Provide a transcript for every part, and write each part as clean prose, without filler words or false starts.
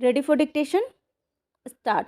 Ready for dictation? Start.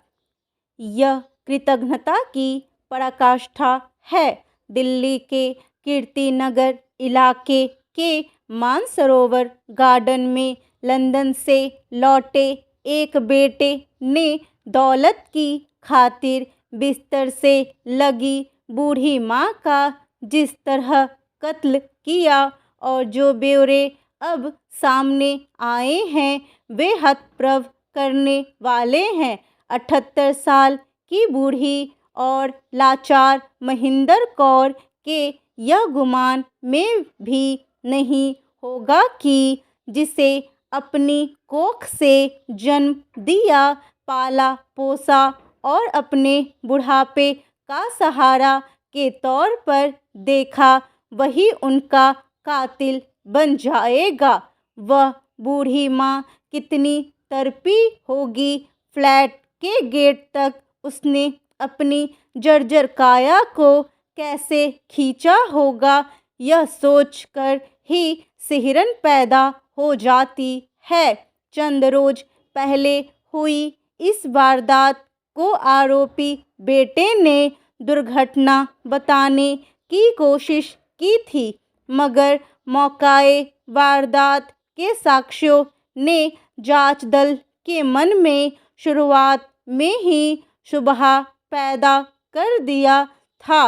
यह कृतज्ञता की पराकाष्ठा है। दिल्ली के कीर्ति नगर इलाके के मानसरोवर गार्डन में लंदन से लौटे एक बेटे ने दौलत की खातिर बिस्तर से लगी बूढ़ी माँ का जिस तरह कत्ल किया और जो ब्यौरे अब सामने आए हैं वे हतप्रभ करने वाले हैं। 78 साल की बूढ़ी और लाचार महिंदर कौर के यह गुमान में भी नहीं होगा कि जिसे अपनी कोख से जन्म दिया, पाला पोसा और अपने बुढ़ापे का सहारा के तौर पर देखा, वही उनका कातिल बन जाएगा। वह बूढ़ी माँ कितनी तड़पी होगी। फ्लैट के गेट तक उसने अपनी जर्जर काया को कैसे खींचा होगा, यह सोचकर ही सिहरन पैदा हो जाती है। चंद रोज पहले हुई इस वारदात को आरोपी बेटे ने दुर्घटना बताने की कोशिश की थी, मगर मौकाए वारदात के साक्ष्यों ने जांच दल के मन में शुरुआत में ही शुबहा पैदा कर दिया था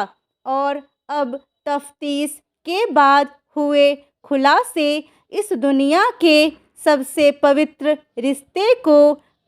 और अब तफ्तीश के बाद हुए खुलासे इस दुनिया के सबसे पवित्र रिश्ते को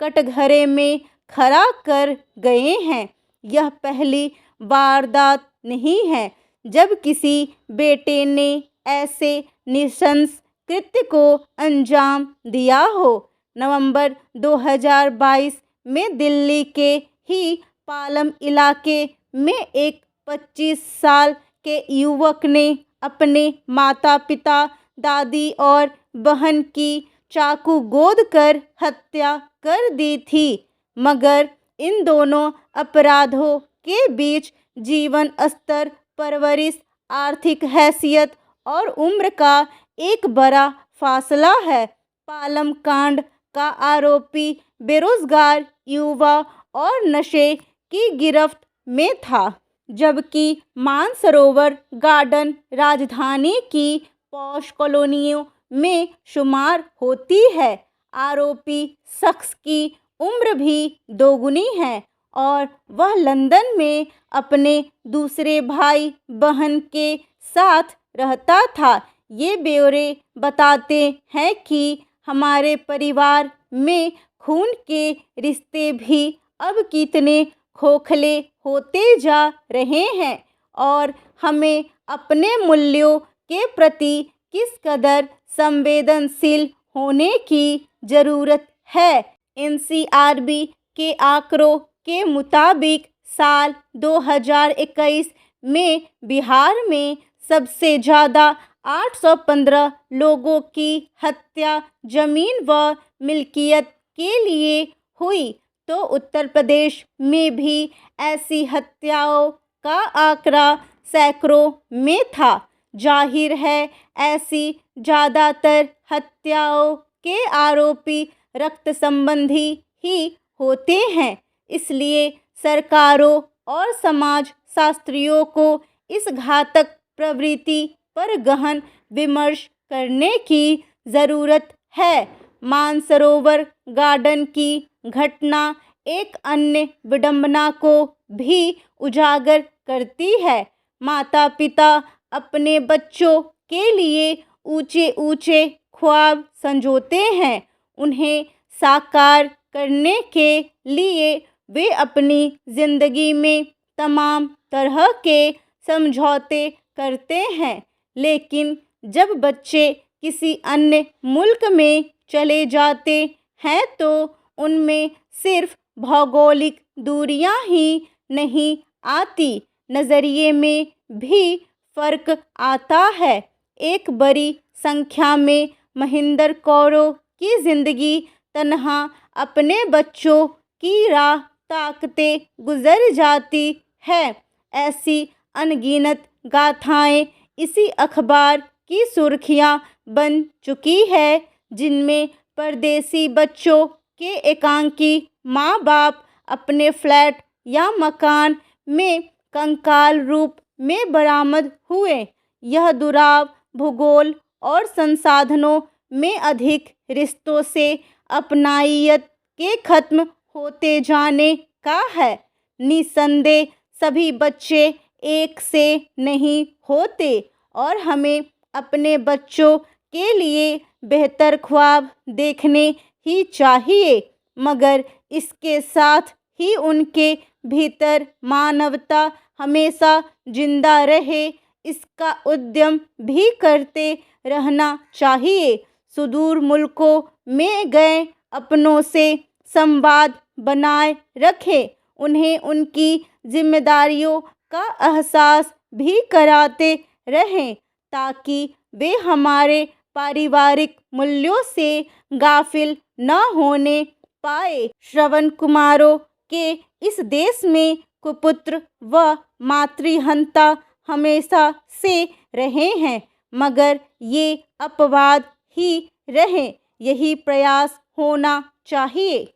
कटघरे में खड़ा कर गए हैं। यह पहली वारदात नहीं है जब किसी बेटे ने ऐसे नृशंस कृत्य को अंजाम दिया हो। नवंबर 2022 में दिल्ली के ही पालम इलाके में एक 25 साल के युवक ने अपने माता पिता, दादी और बहन की चाकू गोद कर हत्या कर दी थी, मगर इन दोनों अपराधों के बीच जीवन स्तर, परवरिश, आर्थिक हैसियत और उम्र का एक बड़ा फासला है। पालम कांड का आरोपी बेरोजगार युवा और नशे की गिरफ्त में था, जबकि मानसरोवर गार्डन राजधानी की पॉश कॉलोनियों में शुमार होती है। आरोपी शख्स की उम्र भी दोगुनी है और वह लंदन में अपने दूसरे भाई बहन के साथ रहता था। ये ब्यौरे बताते हैं कि हमारे परिवार में खून के रिश्ते भी अब कितने खोखले होते जा रहे हैं और हमें अपने मूल्यों के प्रति किस कदर संवेदनशील होने की ज़रूरत है। एनसीआरबी के आंकड़ों के मुताबिक साल 2021 में बिहार में सबसे ज़्यादा 815 लोगों की हत्या जमीन व मिल्कियत के लिए हुई, तो उत्तर प्रदेश में भी ऐसी हत्याओं का आंकड़ा सैकड़ों में था। जाहिर है ऐसी ज़्यादातर हत्याओं के आरोपी रक्त संबंधी ही होते हैं, इसलिए सरकारों और समाज शास्त्रियों को इस घातक प्रवृत्ति पर गहन विमर्श करने की ज़रूरत है। मानसरोवर गार्डन की घटना एक अन्य विडंबना को भी उजागर करती है। माता पिता अपने बच्चों के लिए ऊंचे ऊंचे ख्वाब संजोते हैं, उन्हें साकार करने के लिए वे अपनी ज़िंदगी में तमाम तरह के समझौते करते हैं, लेकिन जब बच्चे किसी अन्य मुल्क में चले जाते हैं तो उनमें सिर्फ भौगोलिक दूरियां ही नहीं आती, नज़रिए में भी फ़र्क आता है। एक बड़ी संख्या में महिंदर कौरों की ज़िंदगी तन्हा अपने बच्चों की राह ताकते गुजर जाती है। ऐसी अनगिनत गाथाएं इसी अखबार की सुर्खियां बन चुकी है, जिनमें परदेसी बच्चों के एकांकी माँ बाप अपने फ्लैट या मकान में कंकाल रूप में बरामद हुए। यह दुराव भूगोल और संसाधनों में अधिक रिश्तों से अपनाइयत के खत्म होते जाने का है। निसंदेह सभी बच्चे एक से नहीं होते और हमें अपने बच्चों के लिए बेहतर ख्वाब देखने ही चाहिए, मगर इसके साथ ही उनके भीतर मानवता हमेशा जिंदा रहे, इसका उद्यम भी करते रहना चाहिए। सुदूर मुल्कों में गए अपनों से संवाद बनाए रखें, उन्हें उनकी जिम्मेदारियों का एहसास भी कराते रहें ताकि वे हमारे पारिवारिक मूल्यों से गाफिल न होने पाए। श्रवण कुमारों के इस देश में कुपुत्र व मातृहंता हमेशा से रहे हैं, मगर ये अपवाद ही रहे। यही प्रयास होना चाहिए।